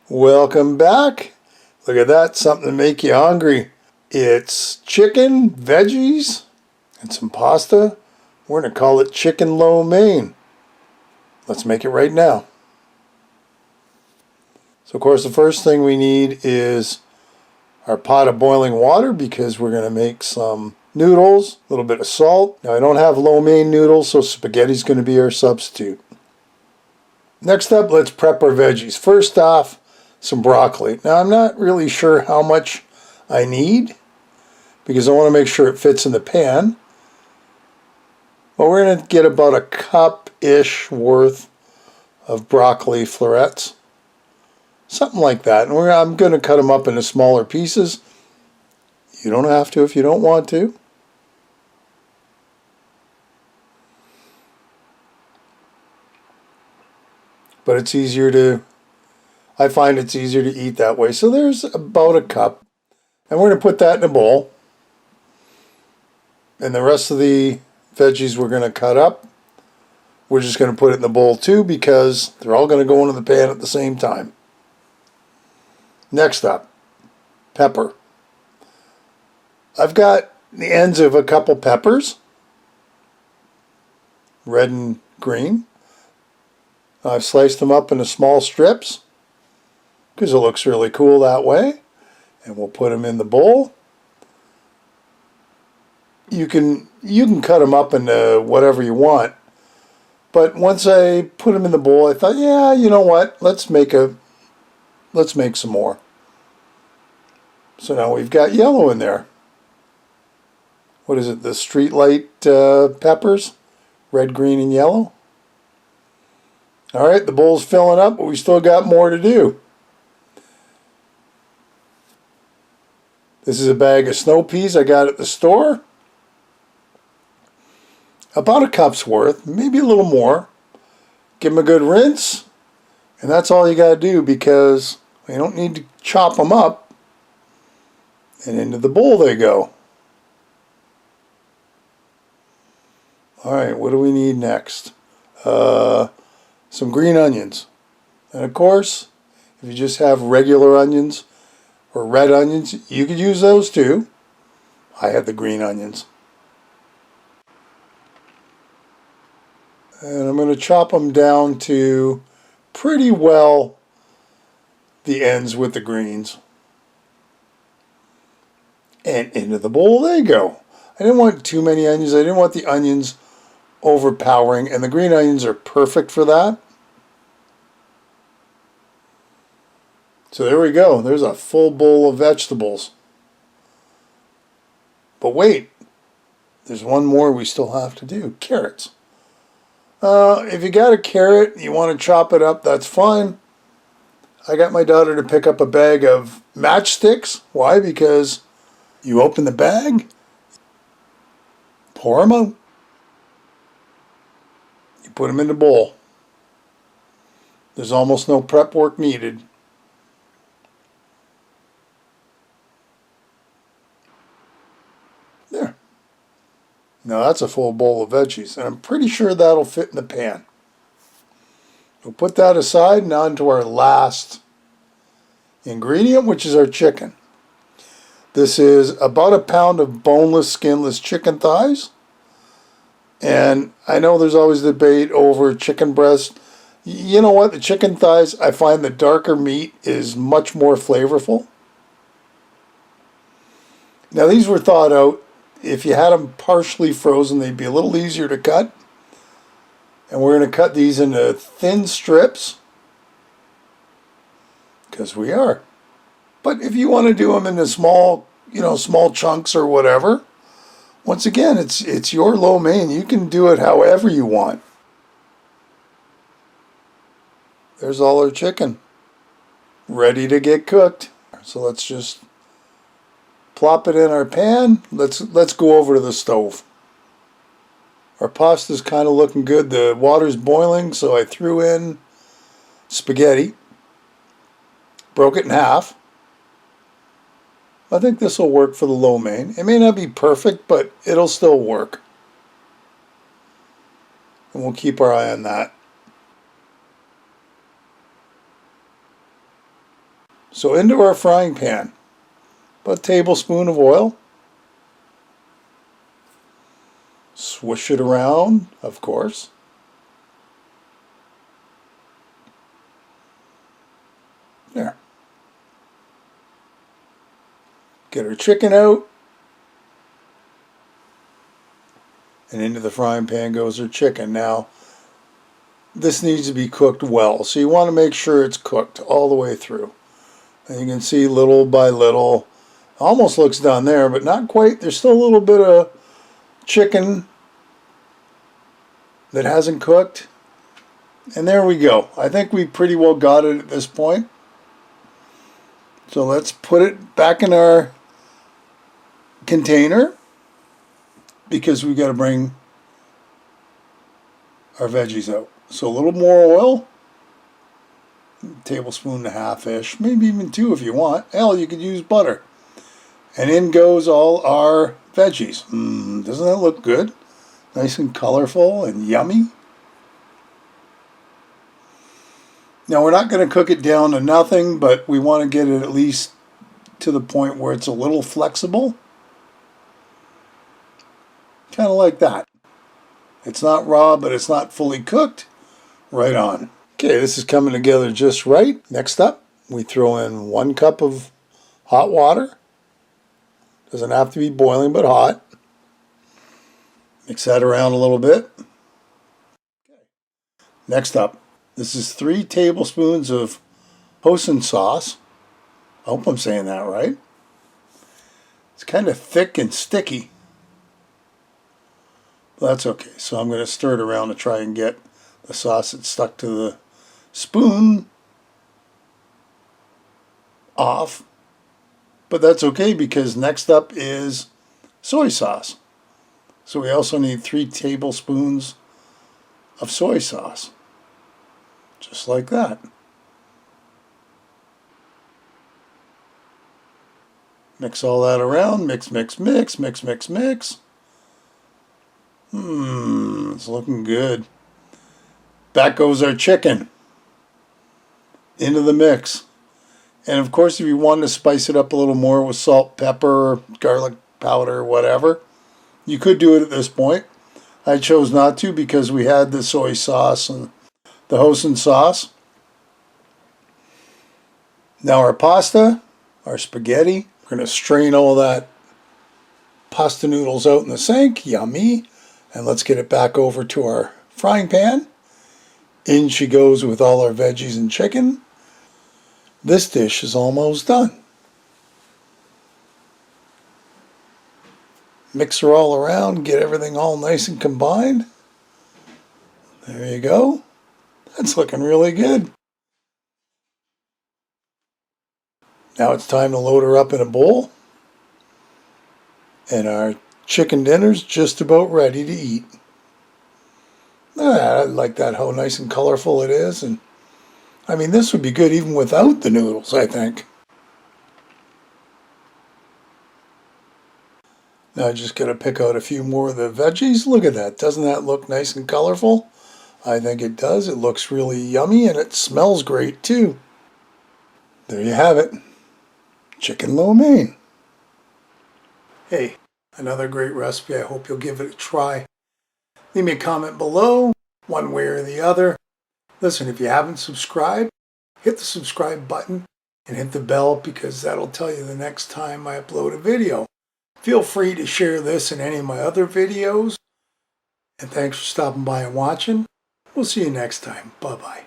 Welcome back. Look at that, something to make you hungry. It's chicken, veggies, and some pasta. We're going to call it chicken lo mein. Let's make it right now. So of course the first thing we need is our pot of boiling water because we're going to make some noodles, a little bit of salt. Now I don't have lo mein noodles, so spaghetti's going to be our substitute. Next up, let's prep our veggies. First off, some broccoli. Now I'm not really sure how much I need because I want to make sure it fits in the pan. But we're going to get about a cup-ish worth of broccoli florets. Something like that. And I'm going to cut them up into smaller pieces. You don't have to if you don't want to. But it's easier to, I find it's easier to eat that way. So there's about a cup. And we're going to put that in a bowl. And the rest of the veggies we're going to cut up, we're just going to put it in the bowl too because they're all going to go into the pan at the same time. Next up, pepper. I've got the ends of a couple peppers, red and green. I've sliced them up into small strips because it looks really cool that way. And we'll put them in the bowl. You can cut them up into whatever you want. But once I put them in the bowl, I thought, yeah, you know what? Let's make some more. So now we've got yellow in there. What is it? The street light peppers, red, green, and yellow. All right, the bowl's filling up, but we still got more to do. This is a bag of snow peas I got at the store. About a cup's worth, maybe a little more. Give them a good rinse. And that's all you got to do because you don't need to chop them up. And into the bowl they go. Alright, what do we need next? Some green onions. And of course, if you just have regular onions or red onions, you could use those too. I have the green onions. And I'm going to chop them down to pretty well the ends with the greens. And into the bowl they go. I didn't want too many onions. I didn't want the onions overpowering. And the green onions are perfect for that. So there we go. There's a full bowl of vegetables. But wait. There's one more we still have to do. Carrots. If you got a carrot, you want to chop it up, that's fine. I got my daughter to pick up a bag of matchsticks. Why? Because you open the bag, pour them out. You put them in the bowl. There's almost no prep work needed. There. Now that's a full bowl of veggies, and I'm pretty sure that'll fit in the pan. We'll put that aside and on to our last ingredient, which is our chicken. This is about a pound of boneless, skinless chicken thighs. And I know there's always debate over chicken breast. You know what? The chicken thighs, I find the darker meat is much more flavorful. Now these were thawed out. If you had them partially frozen, they'd be a little easier to cut. And we're going to cut these into thin strips. Because we are. But if you want to do them into small chunks or whatever, once again, it's your lo mein. You can do it however you want. There's all our chicken. Ready to get cooked. So let's just plop it in our pan. Let's go over to the stove. Our pasta's kind of looking good. The water's boiling, so I threw in spaghetti. Broke it in half. I think this will work for the lo mein. It may not be perfect, but it'll still work. And we'll keep our eye on that. So into our frying pan, about a tablespoon of oil. Swish it around, of course. There. Get our chicken out. And into the frying pan goes our chicken. Now, this needs to be cooked well. So you want to make sure it's cooked all the way through. And you can see little by little, almost looks done there, but not quite. There's still a little bit of chicken that hasn't cooked. And there we go. I think we pretty well got it at this point. So let's put it back in our container because we got to bring our veggies out. So a little more oil, tablespoon and a half-ish, maybe even 2 if you want. Hell, you could use butter. And in goes all our veggies. Doesn't that look good? Nice and colorful and yummy. Now we're not going to cook it down to nothing, but we want to get it at least to the point where it's a little flexible. Kind of like that. It's not raw, but it's not fully cooked. Right on. Okay, this is coming together just right. Next up, we throw in 1 cup of hot water. Doesn't have to be boiling, but hot. Mix that around a little bit. Okay. Next up, this is 3 tablespoons of hoisin sauce. I hope I'm saying that right. It's kind of thick and sticky. But that's okay. So I'm going to stir it around to try and get the sauce that's stuck to the spoon off. But that's okay because next up is soy sauce. So we also need 3 tablespoons of soy sauce. Just like that. Mix all that around. Mix, mix, mix, mix, mix, mix. It's looking good. Back goes our chicken into the mix. And of course, if you wanted to spice it up a little more with salt, pepper, garlic powder, whatever, you could do it at this point. I chose not to because we had the soy sauce and the hoisin sauce. Now our pasta, our spaghetti, we're going to strain all that pasta noodles out in the sink. Yummy. And let's get it back over to our frying pan. In she goes with all our veggies and chicken. This dish is almost done. Mix her all around, get everything all nice and combined. There you go. That's looking really good. Now it's time to load her up in a bowl. And our chicken dinner's just about ready to eat. I like that, how nice and colorful it is. And I mean, this would be good even without the noodles, I think. Now I just got to pick out a few more of the veggies. Look at that. Doesn't that look nice and colorful? I think it does. It looks really yummy and it smells great too. There you have it. Chicken lo mein. Hey, another great recipe. I hope you'll give it a try. Leave me a comment below, one way or the other. Listen, if you haven't subscribed, hit the subscribe button and hit the bell because that'll tell you the next time I upload a video. Feel free to share this and any of my other videos. And thanks for stopping by and watching. We'll see you next time. Bye-bye.